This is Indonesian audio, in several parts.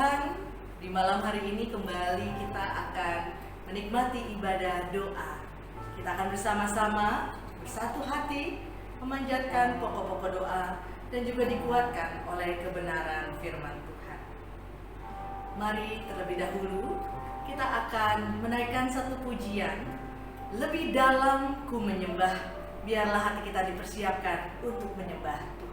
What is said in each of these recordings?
Tuhan, di malam hari ini kembali kita akan menikmati ibadah doa. Kita akan bersama-sama bersatu hati memanjatkan pokok-pokok doa dan juga dikuatkan oleh kebenaran firman Tuhan. Mari terlebih dahulu kita akan menaikkan satu pujian, lebih dalam ku menyembah, biarlah hati kita dipersiapkan untuk menyembah Tuhan.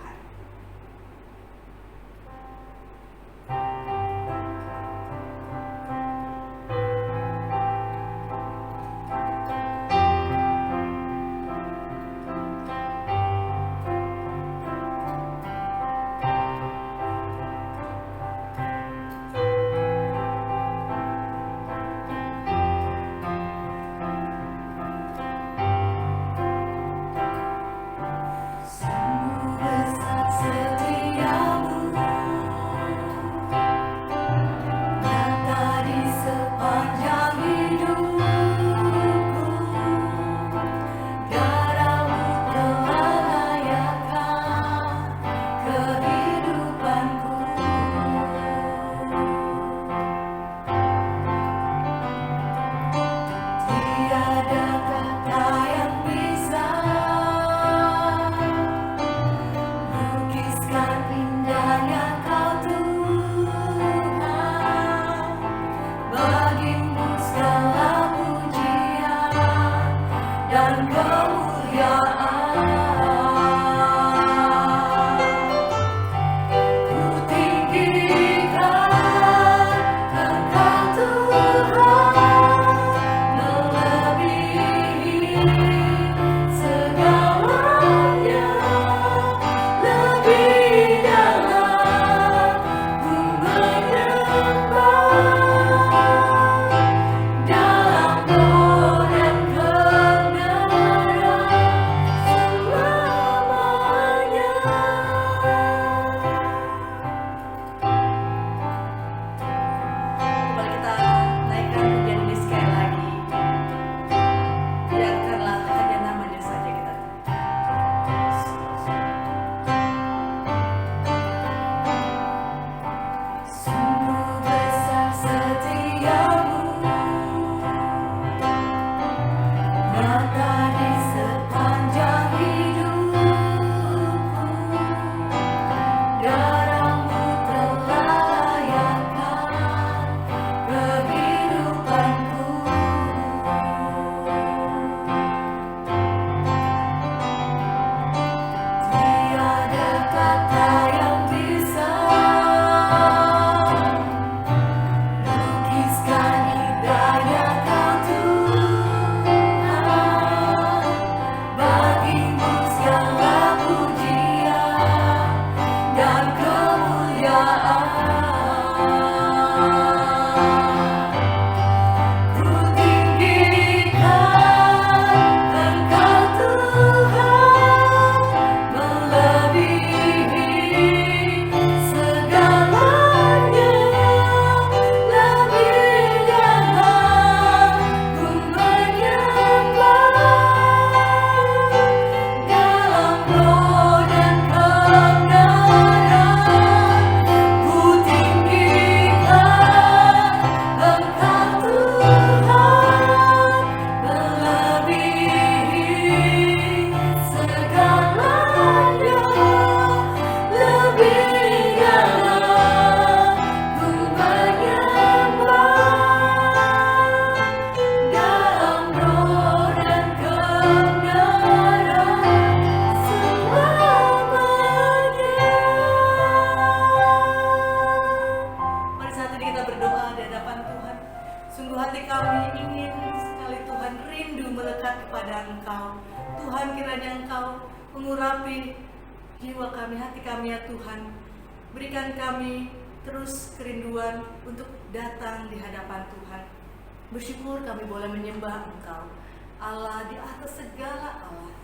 Bersyukur kami boleh menyembah Engkau, Allah di atas segala Allah.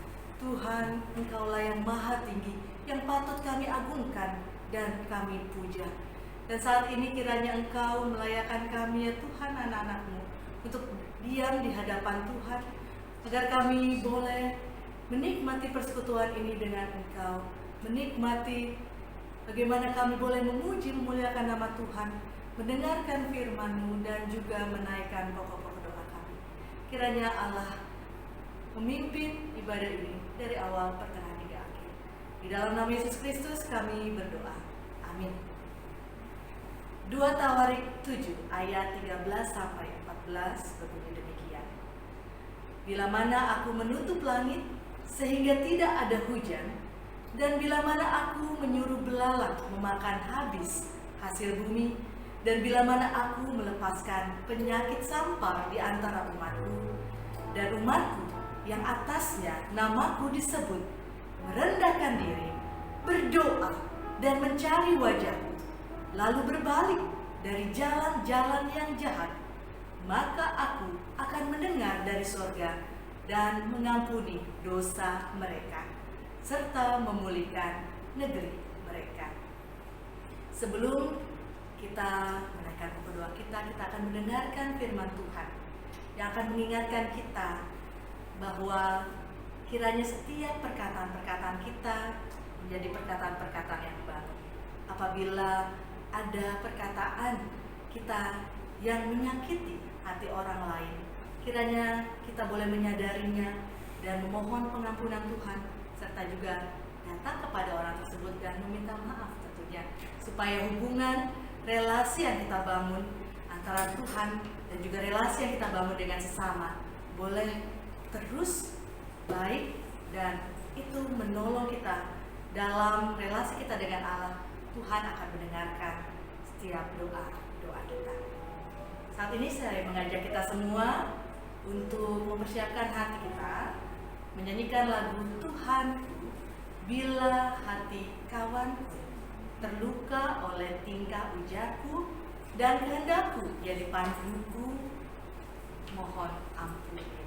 Tuhan, Engkaulah yang maha tinggi, yang patut kami agungkan dan kami puja. Dan saat ini kiranya Engkau melayakan kami ya Tuhan, anak-anak-Mu, untuk diam di hadapan Tuhan, agar kami boleh menikmati persekutuan ini dengan Engkau, menikmati bagaimana kami boleh memuji, memuliakan nama Tuhan, mendengarkan firman-Mu dan juga menaikkan pokok-pokok doa kami. Kiranya Allah memimpin ibadah ini dari awal, pertengahan hingga akhir. Di dalam nama Yesus Kristus kami berdoa. Amin. 2 Tawarik 7 ayat 13-14 berbunyi demikian. Bila mana aku menutup langit sehingga tidak ada hujan, dan bila mana aku menyuruh belalang memakan habis hasil bumi, dan bila mana aku melepaskan penyakit sampar di antara umatku, dan umatku yang atasnya namaku disebut merendahkan diri, berdoa dan mencari wajahku, lalu berbalik dari jalan-jalan yang jahat, maka aku akan mendengar dari surga dan mengampuni dosa mereka, serta memulihkan negeri mereka. Sebelum kita menaikkan pokok doa kita akan mendengarkan firman Tuhan yang akan mengingatkan kita bahwa kiranya setiap perkataan-perkataan kita menjadi perkataan-perkataan yang baru. Apabila ada perkataan kita yang menyakiti hati orang lain, kiranya kita boleh menyadarinya dan memohon pengampunan Tuhan, serta juga datang kepada orang tersebut dan meminta maaf tentunya, supaya hubungan relasi yang kita bangun antara Tuhan dan juga relasi yang kita bangun dengan sesama boleh terus baik, dan itu menolong kita dalam relasi kita dengan Allah. Tuhan akan mendengarkan setiap doa kita. Saat ini saya mengajak kita semua untuk mempersiapkan hati kita menyanyikan lagu Tuhanku, bila hati kawanku terluka oleh tingkah ujarku dan kehendakku jadi panduku, mohon ampunilah.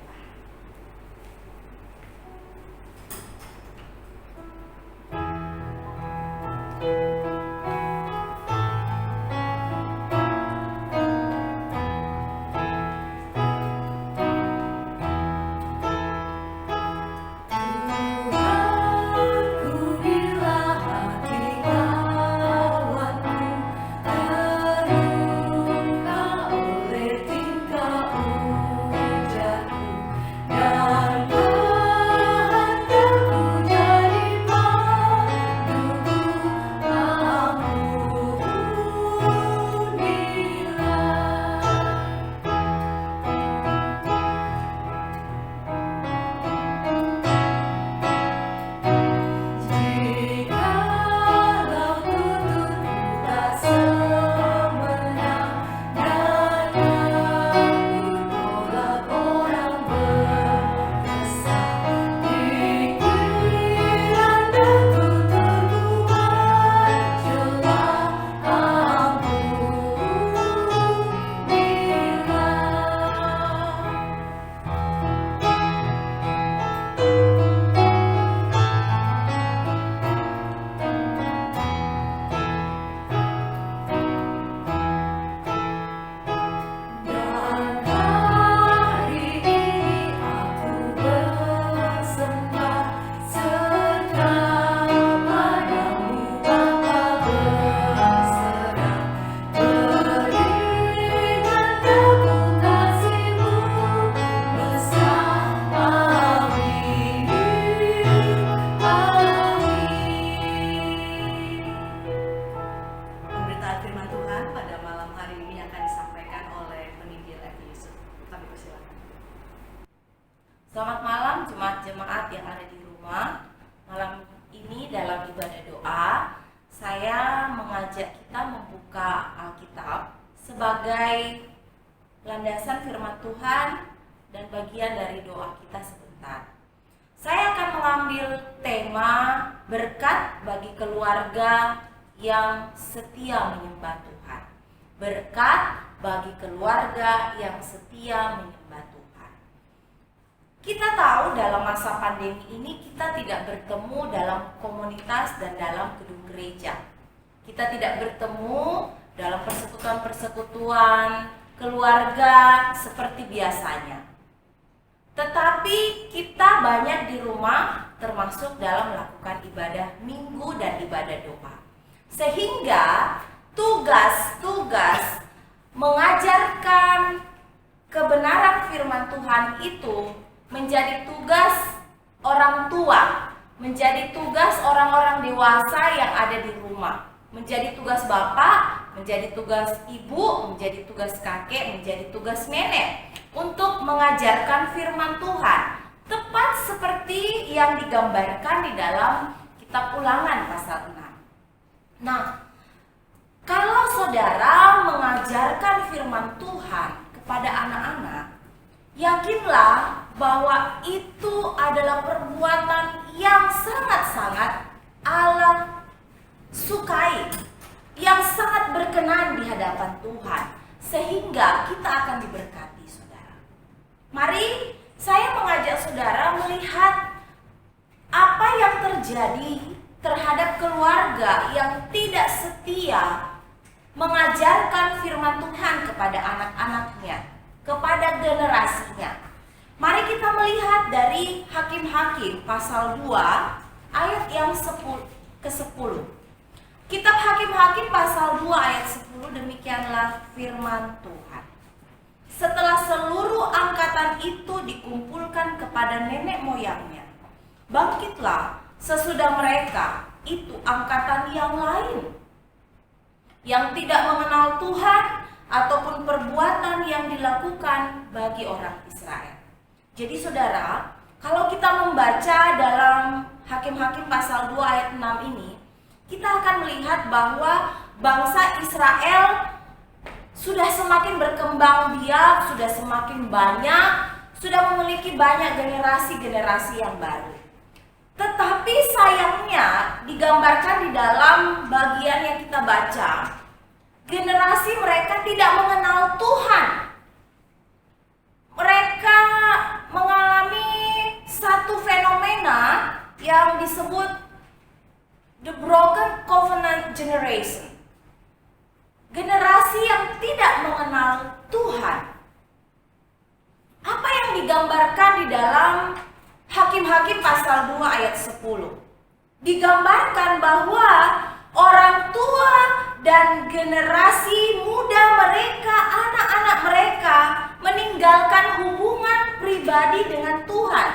Selamat malam jemaat-jemaat yang ada di rumah. Malam ini dalam ibadah doa, saya mengajak kita membuka Alkitab sebagai landasan firman Tuhan dan bagian dari doa kita sebentar. Saya akan mengambil tema berkat bagi keluarga yang setia menyembah Tuhan. Berkat bagi keluarga yang setia menyembah Tuhan. Kita tahu dalam masa pandemi ini kita tidak bertemu dalam komunitas dan dalam gedung gereja. Kita tidak bertemu dalam persekutuan-persekutuan keluarga seperti biasanya. Tetapi kita banyak di rumah, termasuk dalam melakukan ibadah minggu dan ibadah doa. Sehingga tugas mengajarkan kebenaran firman Tuhan itu menjadi tugas orang tua, menjadi tugas orang-orang dewasa yang ada di rumah, menjadi tugas bapak, menjadi tugas ibu, menjadi tugas kakek, menjadi tugas nenek untuk mengajarkan firman Tuhan, tepat seperti yang digambarkan di dalam kitab Ulangan pasal 6. Nah, kalau saudara mengajarkan firman Tuhan kepada anak-anak, yakinlah bahwa itu adalah perbuatan yang sangat-sangat Allah sukai, yang sangat berkenan di hadapan Tuhan, sehingga kita akan diberkati, saudara. Mari saya mengajak saudara melihat apa yang terjadi terhadap keluarga yang tidak setia mengajarkan firman Tuhan kepada anak-anaknya, kepada generasinya. Mari kita melihat dari Hakim-Hakim pasal 2 ayat yang ke-10. Kitab Hakim-Hakim pasal 2 ayat 10, demikianlah firman Tuhan. Setelah seluruh angkatan itu dikumpulkan kepada nenek moyangnya, bangkitlah sesudah mereka itu angkatan yang lain, yang tidak mengenal Tuhan ataupun perbuatan yang dilakukan bagi orang Israel. Jadi saudara, kalau kita membaca dalam Hakim-Hakim pasal 2 ayat 6 ini, kita akan melihat bahwa bangsa Israel sudah semakin berkembang biak, sudah semakin banyak, sudah memiliki banyak generasi-generasi yang baru. Tetapi sayangnya digambarkan di dalam bagian yang kita baca, generasi mereka tidak mengenal Tuhan. Mereka mengalami satu fenomena yang disebut the broken covenant generation. Generasi yang tidak mengenal Tuhan. Apa yang digambarkan di dalam Hakim-Hakim pasal 2 ayat 10? Digambarkan bahwa orang tua dan generasi muda mereka, anak-anak mereka meninggalkan hubungan pribadi dengan Tuhan.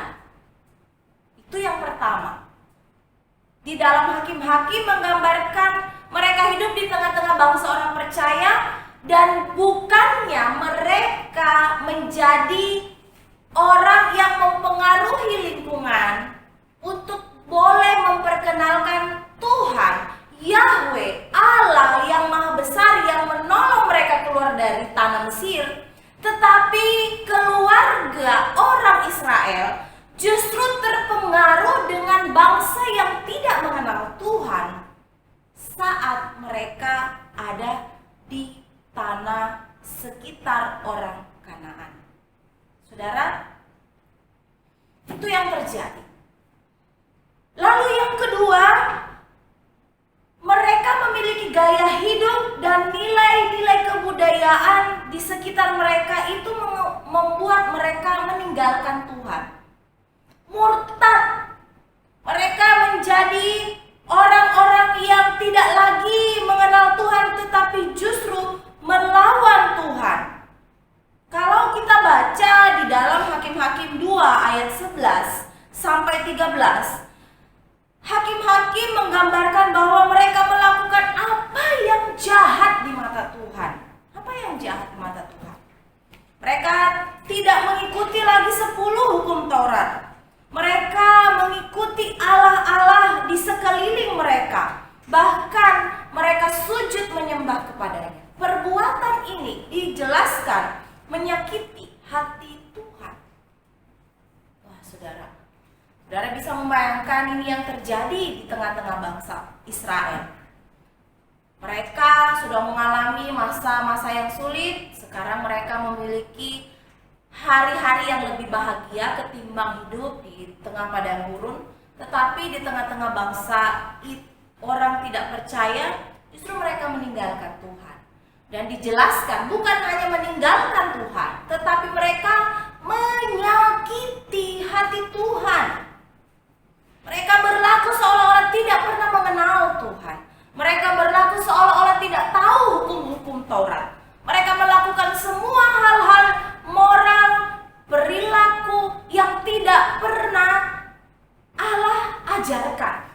Itu yang pertama. Di dalam Hakim-Hakim menggambarkan mereka hidup di tengah-tengah bangsa orang percaya, dan bukannya mereka menjadi orang yang mempengaruhi lingkungan untuk boleh memperkenalkan Tuhan, Yahweh, Allah yang maha besar yang menolong mereka keluar dari tanah Mesir. Tetapi keluarga orang Israel justru terpengaruh dengan bangsa yang tidak mengenal Tuhan saat mereka ada di tanah sekitar orang Kanaan. Saudara, itu yang terjadi. Lalu yang kedua, mereka memiliki gaya hidup dan nilai-nilai kebudayaan di sekitar mereka itu membuat mereka meninggalkan Tuhan. Murtad. Mereka menjadi orang-orang yang tidak lagi mengenal Tuhan, tetapi justru melawan Tuhan. Kalau kita baca di dalam Hakim-Hakim 2 ayat 11 sampai 13, Hakim-Hakim menggambarkan bahwa mereka melakukan apa yang jahat di mata Tuhan. Apa yang jahat di mata Tuhan? Mereka tidak mengikuti lagi 10 hukum Taurat. Mereka mengikuti Allah-Allah di sekeliling mereka. Bahkan mereka sujud menyembah kepadanya. Perbuatan ini dijelaskan menyakiti hati Tuhan. Wah, saudara, saudara bisa membayangkan ini yang terjadi di tengah-tengah bangsa Israel. Mereka sudah mengalami masa-masa yang sulit. Sekarang mereka memiliki hari-hari yang lebih bahagia ketimbang hidup di tengah padang gurun. Tetapi di tengah-tengah bangsa orang tidak percaya, justru mereka meninggalkan Tuhan. Dan dijelaskan bukan hanya meninggalkan Tuhan, tetapi mereka menyakiti hati Tuhan. Mereka berlaku seolah-olah tidak pernah mengenal Tuhan. Mereka berlaku seolah-olah tidak tahu hukum-hukum Taurat. Mereka melakukan semua hal-hal moral, perilaku yang tidak pernah Allah ajarkan.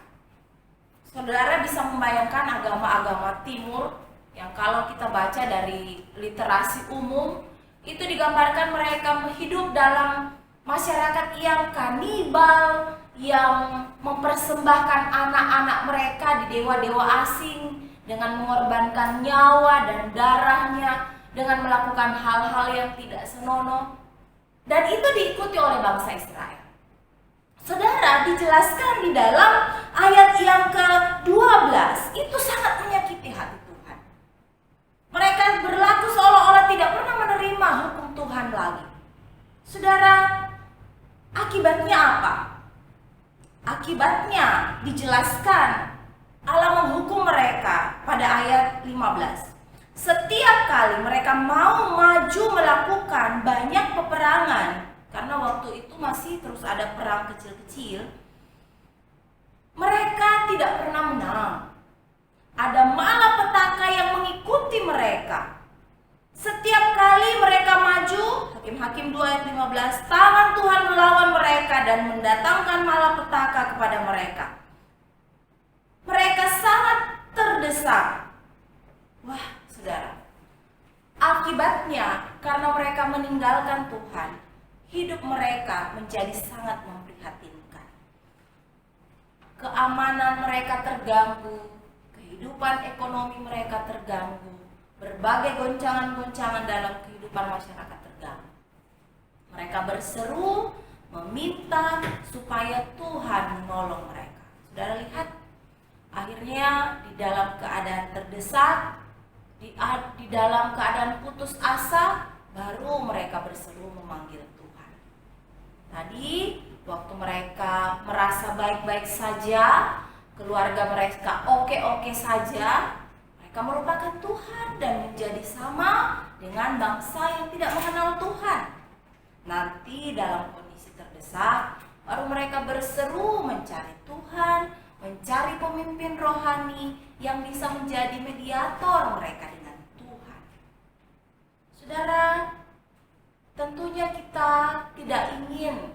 Saudara bisa membayangkan agama-agama timur yang kalau kita baca dari literasi umum, itu digambarkan mereka hidup dalam masyarakat yang kanibal, yang mempersembahkan anak-anak mereka di dewa-dewa asing dengan mengorbankan nyawa dan darahnya, dengan melakukan hal-hal yang tidak senonoh. Dan itu diikuti oleh bangsa Israel. Saudara, dijelaskan di dalam ayat yang ke-12, itu sangat menyakiti hati Tuhan. Mereka berlaku seolah-olah tidak pernah menerima hukum Tuhan lagi. Saudara, akibatnya apa? Akibatnya dijelaskan Allah menghukum mereka pada ayat 15. Setiap kali mereka mau maju melakukan banyak peperangan, karena waktu itu masih terus ada perang kecil-kecil, mereka tidak pernah menang. Ada malapetaka yang mengikuti mereka. Setiap kali mereka maju, Hakim-Hakim 2 ayat 15, tangan Tuhan melawan mereka dan mendatangkan malapetaka kepada mereka. Mereka sangat terdesak. Wah, saudara, akibatnya karena mereka meninggalkan Tuhan, hidup mereka menjadi sangat memprihatinkan. Keamanan mereka terganggu, kehidupan ekonomi mereka terganggu, berbagai goncangan-goncangan dalam kehidupan masyarakat terganggu. Mereka berseru meminta supaya Tuhan menolong mereka. Saudara lihat, akhirnya di dalam keadaan terdesak, di dalam keadaan putus asa, baru mereka berseru memanggil Tuhan. Tadi waktu mereka merasa baik-baik saja, keluarga mereka oke-oke saja, mereka melupakan Tuhan dan menjadi sama dengan bangsa yang tidak mengenal Tuhan. Nanti dalam kondisi terdesak, baru mereka berseru mencari Tuhan, mencari pemimpin rohani yang bisa menjadi mediator mereka dengan Tuhan. Saudara, tentunya kita tidak ingin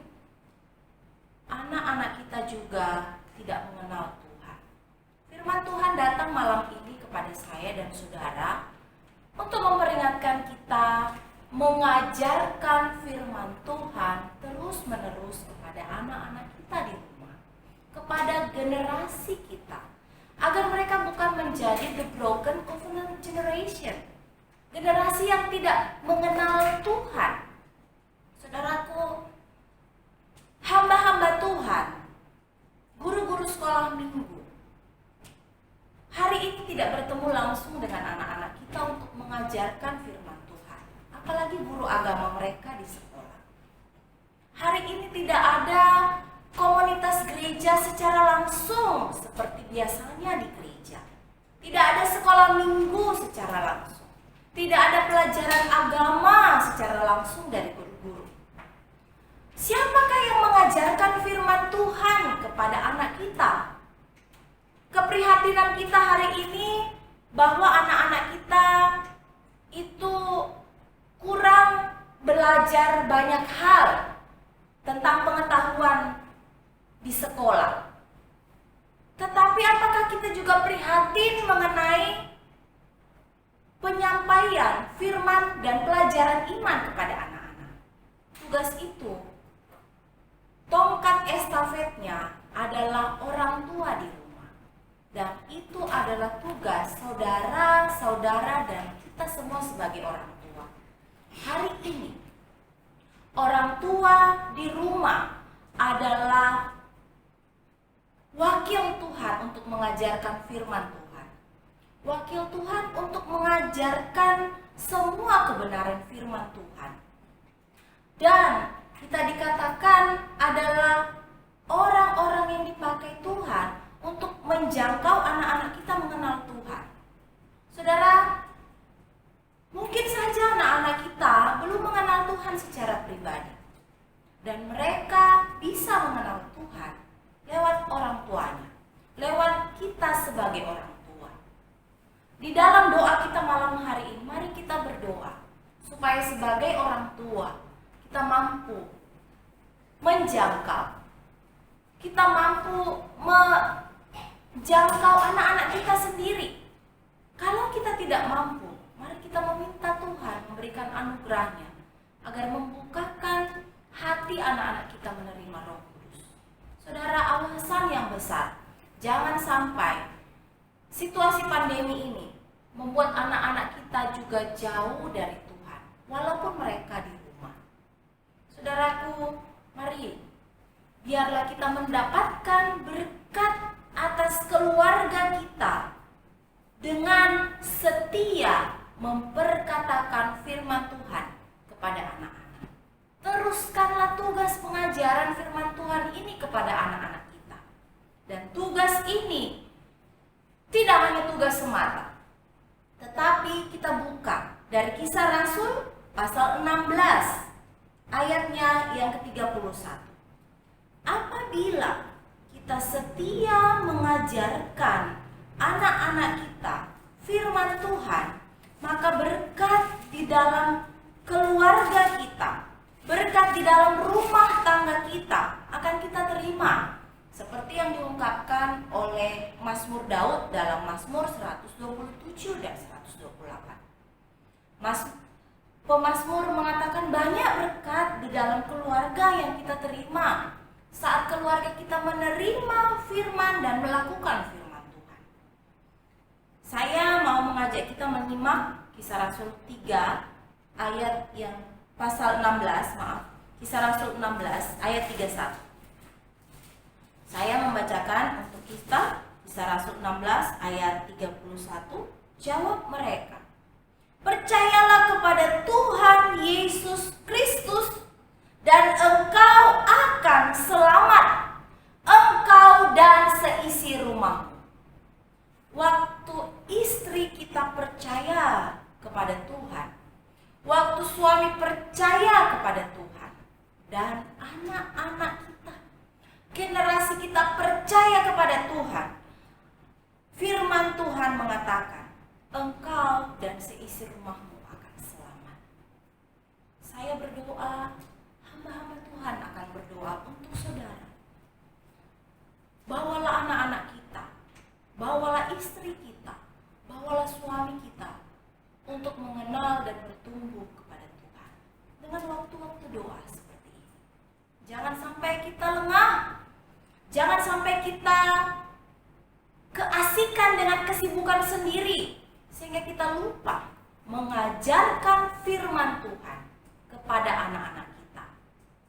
anak-anak kita juga tidak mengenal Tuhan. Firman Tuhan datang malam ini kepada saya dan saudara untuk memperingatkan kita mengajarkan firman Tuhan terus-menerus kepada anak-anak kita di rumah, kepada generasi kita, agar mereka bukan menjadi the broken covenant generation, generasi yang tidak mengenal Tuhan. Saudaraku, hamba-hamba Tuhan, guru-guru sekolah minggu, hari ini tidak bertemu langsung dengan anak-anak kita untuk mengajarkan firman Tuhan, apalagi guru agama mereka di sekolah. Hari ini tidak ada komunitas gereja secara langsung seperti biasanya di gereja. Tidak ada sekolah minggu secara langsung. Tidak ada pelajaran agama secara langsung dari guru-guru. Siapakah yang mengajarkan firman Tuhan kepada anak kita? Keprihatinan kita hari ini bahwa anak-anak kita itu kurang belajar banyak hal tentang pengetahuan di sekolah. Tetapi apakah kita juga prihatin mengenai penyampaian firman dan pelajaran iman kepada anak-anak? Tugas itu, tongkat estafetnya adalah orang tua di rumah. Dan itu adalah tugas saudara-saudara dan kita semua sebagai orang tua. Hari ini, orang tua di rumah adalah wakil Tuhan untuk mengajarkan firman Tuhan. Wakil Tuhan untuk mengajarkan semua kebenaran firman Tuhan. Dan kita dikatakan adalah orang-orang yang dipakai Tuhan untuk menjangkau anak-anak kita mengenal Tuhan. Saudara, mungkin saja anak-anak kita belum mengenal Tuhan secara pribadi. Dan mereka bisa mengenal Tuhan lewat orang tuanya, lewat kita sebagai orang tua. supaya sebagai orang tua kita mampu menjangkau, kita mampu menjangkau anak-anak kita sendiri. Kalau kita tidak mampu, mari kita meminta Tuhan memberikan anugerahnya agar membukakan hati anak-anak kita menerima Roh Kudus. Saudara, awasan yang besar, jangan sampai situasi pandemi ini membuat anak-anak kita juga jauh dari Tuhan, walaupun mereka di rumah. Saudaraku, mari biarlah kita mendapatkan berkat atas keluarga kita dengan setia memperkatakan firman Tuhan kepada anak-anak. Teruskanlah tugas pengajaran firman Tuhan ini kepada anak-anak kita. Dan tugas ini tidak hanya tugas semata, tetapi kita buka dari Kisah Rasul pasal 16 ayatnya yang ke-31. Apabila kita setia mengajarkan anak-anak kita firman Tuhan, maka berkat di dalam keluarga kita, berkat di dalam rumah tangga kita akan kita terima, seperti yang diungkapkan oleh Mazmur Daud dalam Mazmur 127 dan 128. Pemazmur mengatakan banyak berkat di dalam keluarga yang kita terima saat keluarga kita menerima firman dan melakukan firman Tuhan. Saya mau mengajak kita menyimak Kisah Rasul 3 ayat yang pasal 16, Kisah Rasul 16 ayat 31. Saya membacakan untuk kita Kisah Rasul 16 ayat 31. Jawab mereka, percayalah kepada Tuhan Yesus Kristus dan engkau akan selamat, engkau dan seisi rumahmu. Waktu istri kita percaya kepada Tuhan, waktu suami percaya kepada Tuhan, dan anak-anak kita, generasi kita percaya kepada Tuhan, firman Tuhan mengatakan, engkau dan seisi rumahmu akan selamat. Saya berdoa, hamba-hamba Tuhan akan berdoa untuk saudara. Bawalah anak-anak kita, bawalah istri kita, bawalah suami kita untuk mengenal dan bertumbuh kepada Tuhan dengan waktu-waktu doa seperti ini. Jangan sampai kita lengah, jangan sampai kita keasikan dengan kesibukan sendiri sehingga kita lupa mengajarkan firman Tuhan kepada anak-anak kita.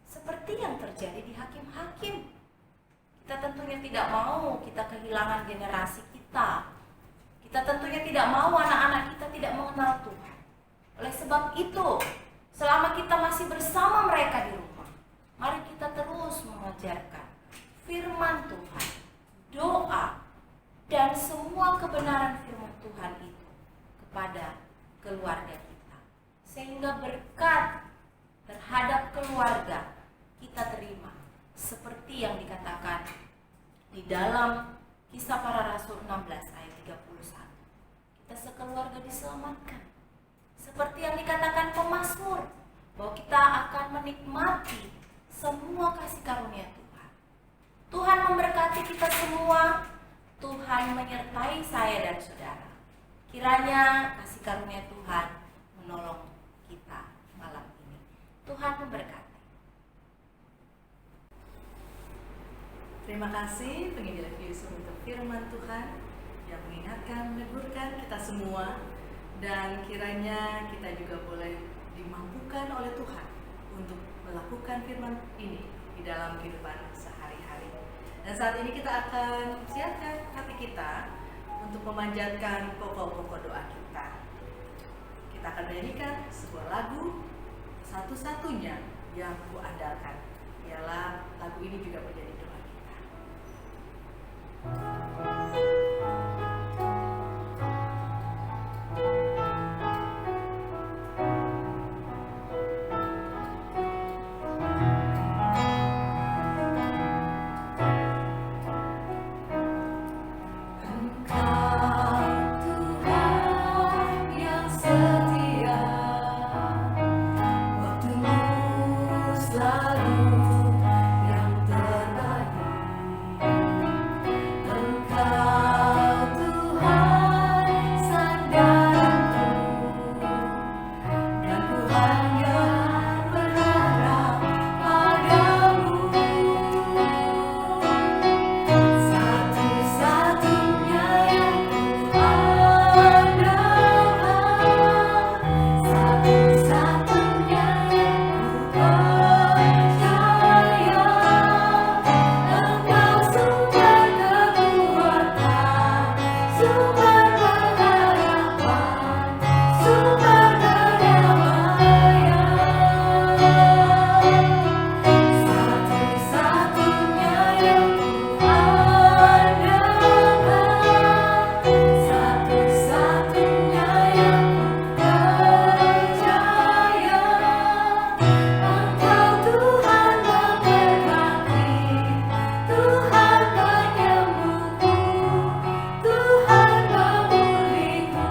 Seperti yang terjadi di Hakim-Hakim. Kita tentunya tidak mau kita kehilangan generasi kita. Kita tentunya tidak mau anak-anak kita tidak mengenal Tuhan. Oleh sebab itu, selama kita masih bersama mereka di rumah, mari kita terus mengajarkan firman Tuhan, doa, dan semua kebenaran firman Tuhan itu kepada keluarga kita. Sehingga berkat terhadap keluarga kita terima. Seperti yang dikatakan di dalam Kisah Para Rasul 16 ayat 31. Kita sekeluarga diselamatkan. Seperti yang dikatakan pemazmur, bahwa kita akan menikmati semua kasih karunia Tuhan. Tuhan memberkati kita semua. Tuhan menyertai saya dan saudara. Kiranya kasih karunia Tuhan menolong kita malam ini. Tuhan memberkati. Terima kasih penginjil Yusuf untuk firman Tuhan yang mengingatkan, meneguhkan kita semua, dan kiranya kita juga boleh dimampukan oleh Tuhan untuk melakukan firman ini di dalam kehidupan sehari-hari. Dan saat ini kita akan siapkan hati kita untuk memanjatkan pokok-pokok doa kita. Kita akan menyanyikan sebuah lagu, satu-satunya yang kuandalkan. Ialah lagu ini juga menjadi doa kita. Engkau Tuhan yang setia. hanya berharap padamu. Satu-satunya yang kuandalkan, satu-satunya yang kupercaya. Engkau sumber kekuatan, sumber pengharapan, sumber kedamaian. Satu-satunya yang kuandalkan, satu-satunya yang kupercaya. Engkau Tuhan memberkati, Tuhan penyembuhku, Tuhan pemulihku.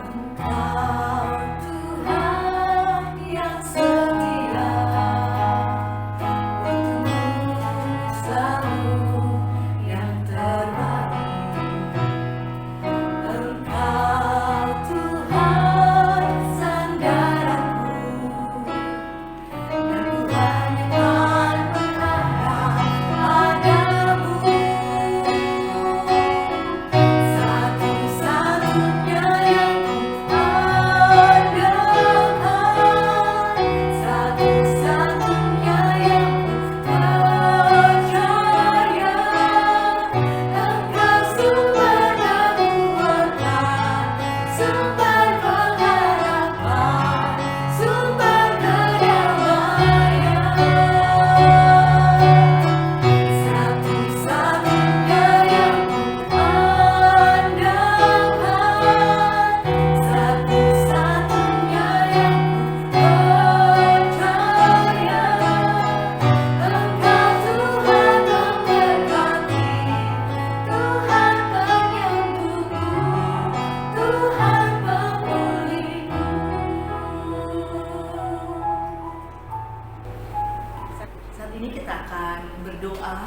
Engkau Tuhan yang setia, untukmu selalu yang terbaik. Engkau Tuhan sandaranku, dan ku hanya kan berharap padamu. Satu-satunya yang kuandalkan, satu-satunya yang kupercaya. Engkau sumber kekuatan, sumber pengharapan, sumber kedamaian. Satu-satunya yang kuandalkan, satu-satunya yang kupercaya. Engkau Tuhan memberkati, Tuhan penyembuhku, Tuhan pemulihku. Saat ini kita akan berdoa,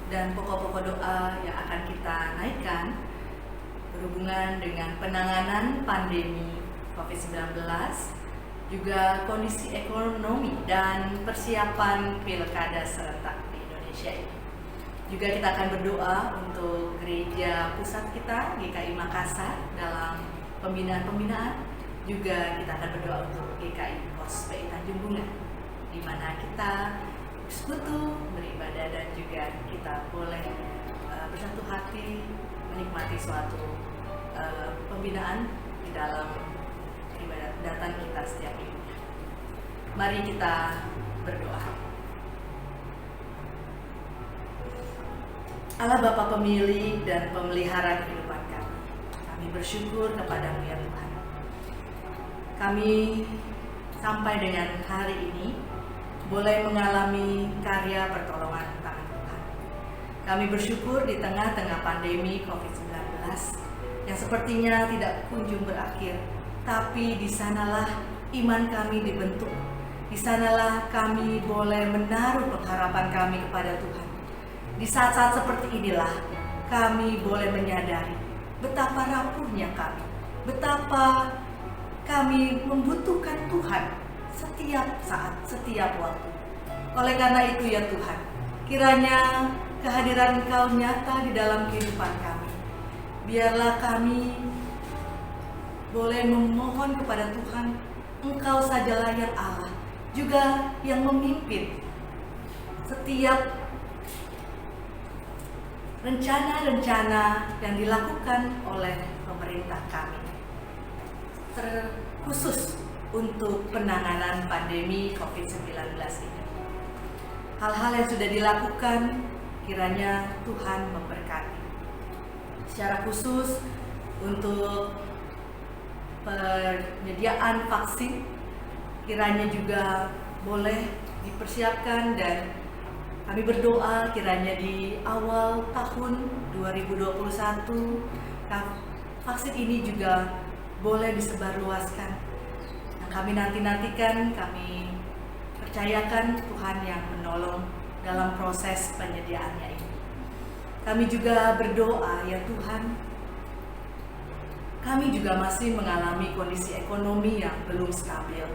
dan pokok-pokok doa yang akan kita naikkan berhubungan dengan penanganan pandemi COVID-19, juga kondisi ekonomi dan persiapan pilkada serentak di Indonesia ini. Juga kita akan berdoa untuk gereja pusat kita, GKI Makassar, dalam pembinaan-pembinaan. Juga kita akan berdoa untuk GKI Hospei Tanjung Bunga, di mana kita bersekutu, beribadah, dan juga kita boleh bersatu hati menikmati suatu pembinaan di dalam ibadat datang kita setiap minggu. Mari kita berdoa. Allah Bapa pemilik dan pemelihara kehidupan kami, kami bersyukur kepadamu ya Tuhan. Kami sampai dengan hari ini boleh mengalami karya pertolongan tangan Tuhan. Kami bersyukur di tengah-tengah pandemi COVID-19 yang sepertinya tidak kunjung berakhir, tapi di sanalah iman kami dibentuk. Di sanalah kami boleh menaruh pengharapan kami kepada Tuhan. Di saat-saat seperti inilah kami boleh menyadari betapa rapuhnya kami, betapa kami membutuhkan Tuhan setiap saat, setiap waktu. Oleh karena itu ya Tuhan, kiranya kehadiran Engkau nyata di dalam kehidupan kami. Biarlah kami boleh memohon kepada Tuhan, Engkau sajalah yang Allah, juga yang memimpin setiap rencana-rencana yang dilakukan oleh pemerintah kami, terkhusus untuk penanganan pandemi COVID-19 ini. Hal-hal yang sudah dilakukan, kiranya Tuhan memberkati. Secara khusus untuk penyediaan vaksin, kiranya juga boleh dipersiapkan, dan kami berdoa kiranya di awal tahun 2021 vaksin ini juga boleh disebarluaskan. Yang kami nanti-nantikan, kami percayakan Tuhan yang menolong dalam proses penyediaannya ini. Kami juga berdoa, ya Tuhan, kami juga masih mengalami kondisi ekonomi yang belum stabil.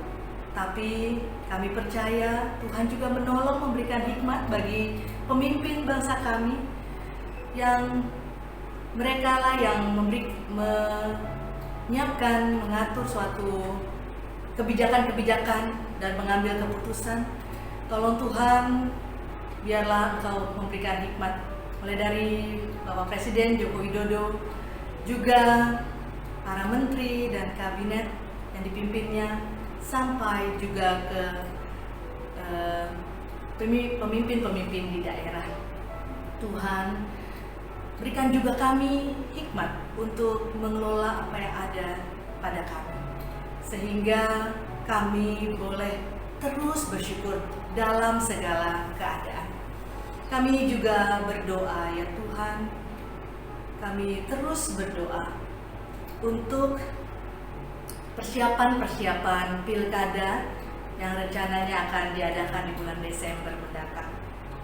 Tapi kami percaya Tuhan juga menolong, memberikan hikmat bagi pemimpin bangsa kami, yang mereka lah yang menyiapkan, mengatur suatu kebijakan-kebijakan dan mengambil keputusan. Tolong Tuhan, biarlah Engkau memberikan hikmat mulai dari Bapak Presiden Joko Widodo, juga para menteri dan kabinet yang dipimpinnya, sampai juga ke pemimpin-pemimpin di daerah. Tuhan, berikan juga kami hikmat untuk mengelola apa yang ada pada kami, sehingga kami boleh terus bersyukur dalam segala keadaan. Kami juga berdoa, ya Tuhan, kami terus berdoa untuk persiapan pilkada yang rencananya akan diadakan di bulan Desember mendatang.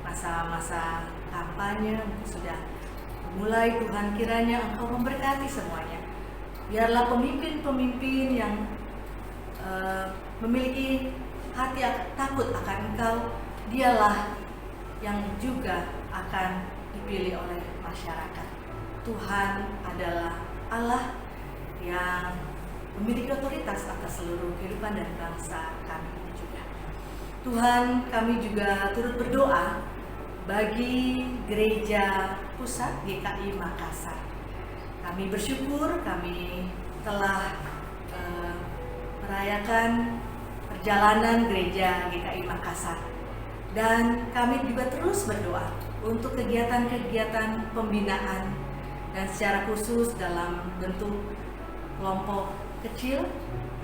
Masa-masa kampanye sudah mulai. Tuhan, kiranya Engkau memberkati semuanya. Biarlah pemimpin-pemimpin yang memiliki hati takut akan Engkau, dialah yang juga akan dipilih oleh masyarakat. Tuhan adalah Allah yang memiliki otoritas atas seluruh kehidupan dan bangsa kami ini juga. Tuhan, kami juga turut berdoa bagi Gereja Pusat GKI Makassar. Kami bersyukur kami telah merayakan perjalanan Gereja GKI Makassar, dan kami juga terus berdoa untuk kegiatan-kegiatan pembinaan dan secara khusus dalam bentuk kelompok kecil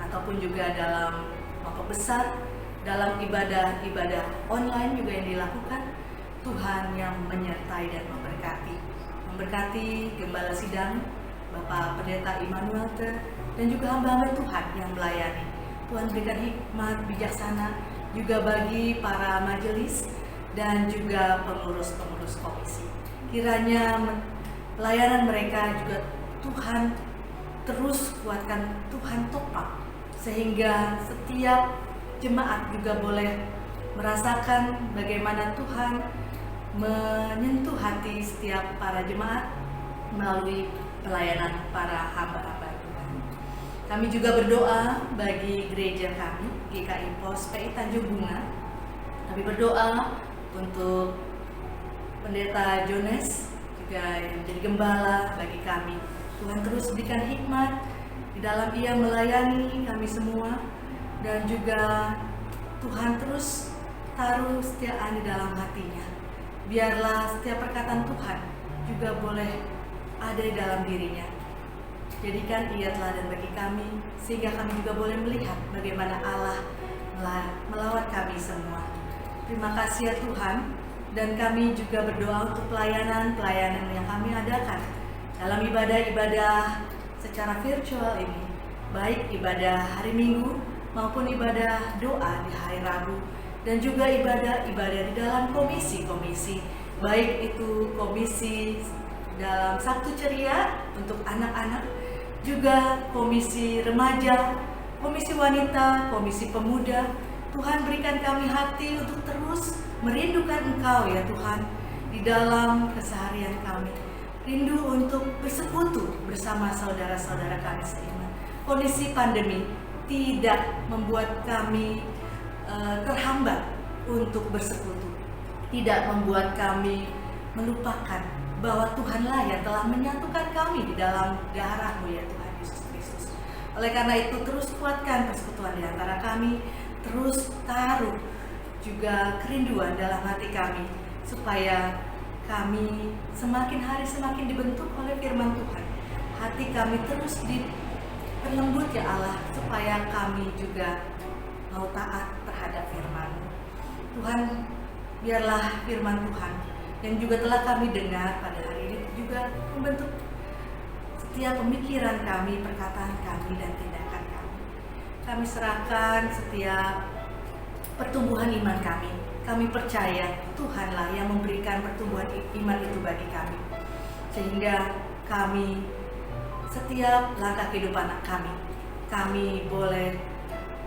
ataupun juga dalam kelompok besar, dalam ibadah-ibadah online juga yang dilakukan. Tuhan yang menyertai dan memberkati Gembala Sidang Bapak Pendeta Immanuel dan juga hamba-hamba Tuhan yang melayani. Tuhan berikan hikmat bijaksana juga bagi para majelis dan juga pengurus-pengurus komisi. Kiranya pelayanan mereka juga Tuhan terus kuatkan, Tuhan topang, sehingga setiap jemaat juga boleh merasakan bagaimana Tuhan menyentuh hati setiap para jemaat melalui pelayanan para hamba-hamba Tuhan. Kami juga berdoa bagi gereja kami, GKI Pos PI Tanjung Bunga. Kami berdoa untuk Pendeta Jones juga yang menjadi gembala bagi kami. Tuhan terus berikan hikmat di dalam ia melayani kami semua, dan juga Tuhan terus taruh kesetiaan di dalam hatinya. Biarlah setiap perkataan Tuhan juga boleh ada di dalam dirinya. Jadikan ia teladan bagi kami, sehingga kami juga boleh melihat bagaimana Allah melawat kami semua. Terima kasih ya Tuhan, dan kami juga berdoa untuk pelayanan-pelayanan yang kami adakan dalam ibadah-ibadah secara virtual ini, baik ibadah hari Minggu maupun ibadah doa di hari Rabu, dan juga ibadah-ibadah di dalam komisi-komisi, baik itu komisi dalam Sabtu Ceria untuk anak-anak, juga komisi remaja, komisi wanita, komisi pemuda. Tuhan, berikan kami hati untuk terus merindukan Engkau ya Tuhan di dalam keseharian kami. Rindu untuk bersekutu bersama saudara-saudara kami seiman. Kondisi pandemi tidak membuat kami terhambat untuk bersekutu, tidak membuat kami melupakan bahwa Tuhanlah yang telah menyatukan kami di dalam darah-Mu ya Tuhan Yesus Kristus. Oleh karena itu, terus kuatkan persekutuan di antara kami, terus taruh juga kerinduan dalam hati kami, supaya kami semakin hari semakin dibentuk oleh firman Tuhan. Hati kami terus diperlembut ya Allah, supaya kami juga mau taat terhadap firman. Tuhan, biarlah firman Tuhan yang juga telah kami dengar pada hari ini juga membentuk setiap pemikiran kami, perkataan kami, dan tindakan kami. Kami serahkan setiap pertumbuhan iman kami. Kami percaya Tuhanlah yang memberikan pertumbuhan iman itu bagi kami, sehingga kami setiap langkah kehidupan kami boleh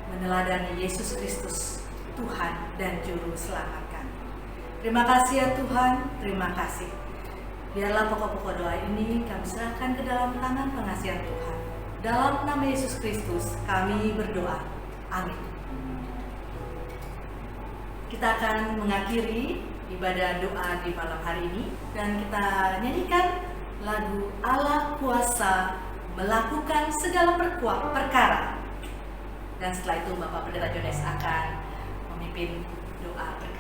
meneladani Yesus Kristus, Tuhan dan Juru Selamat kami. Terima kasih ya Tuhan, terima kasih. Biarlah pokok-pokok doa ini kami serahkan ke dalam tangan pengasihan Tuhan. Dalam nama Yesus Kristus kami berdoa. Amin. Kita akan mengakhiri ibadah doa di malam hari ini dan kita nyanyikan lagu Allah Kuasa Melakukan Segala Perkara. Dan setelah itu Bapak Pendeta Jones akan memimpin doa berkat.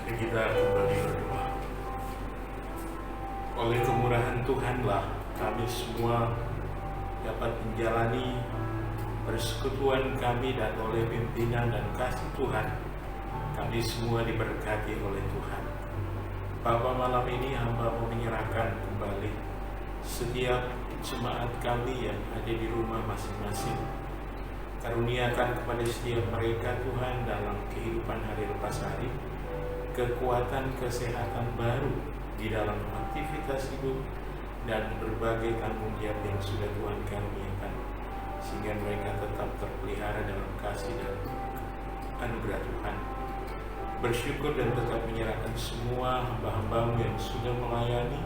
Kita kembali berdoa. Oleh kemurahan Tuhanlah kami semua dapat menjalani persekutuan kami, dan oleh pimpinan dan kasih Tuhan kami semua diberkati oleh Tuhan. Bapa, malam ini hamba mau menyerahkan kembali setiap jemaat kami yang ada di rumah masing-masing. Karuniakan kepada setiap mereka Tuhan dalam kehidupan hari lepas hari kekuatan, kesehatan baru di dalam aktivitas hidup dan berbagai tanggung jawab yang sudah Tuhan karuniakan, sehingga mereka tetap terpelihara dalam kasih dan anugerah Tuhan. Bersyukur dan tetap menyerahkan semua hamba-hambamu yang sudah melayani.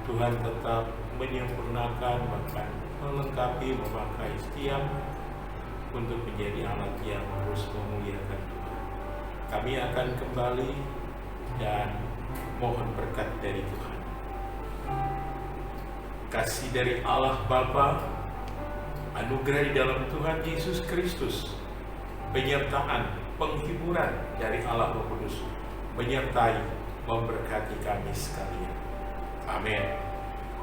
Tuhan tetap menyempurnakan, bahkan melengkapi, memakai setiap untuk menjadi alat yang terus memuliakan Tuhan. Kami akan kembali dan mohon berkat dari Tuhan. Kasih dari Allah Bapa, anugerah di dalam Tuhan Yesus Kristus, penyertaan, penghiburan dari Allah Roh Kudus menyertai, memberkati kami sekalian. Amin.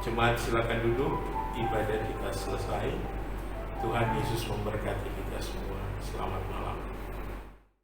Jemaat silakan duduk, ibadah kita selesai. Tuhan Yesus memberkati kita semua. Selamat malam.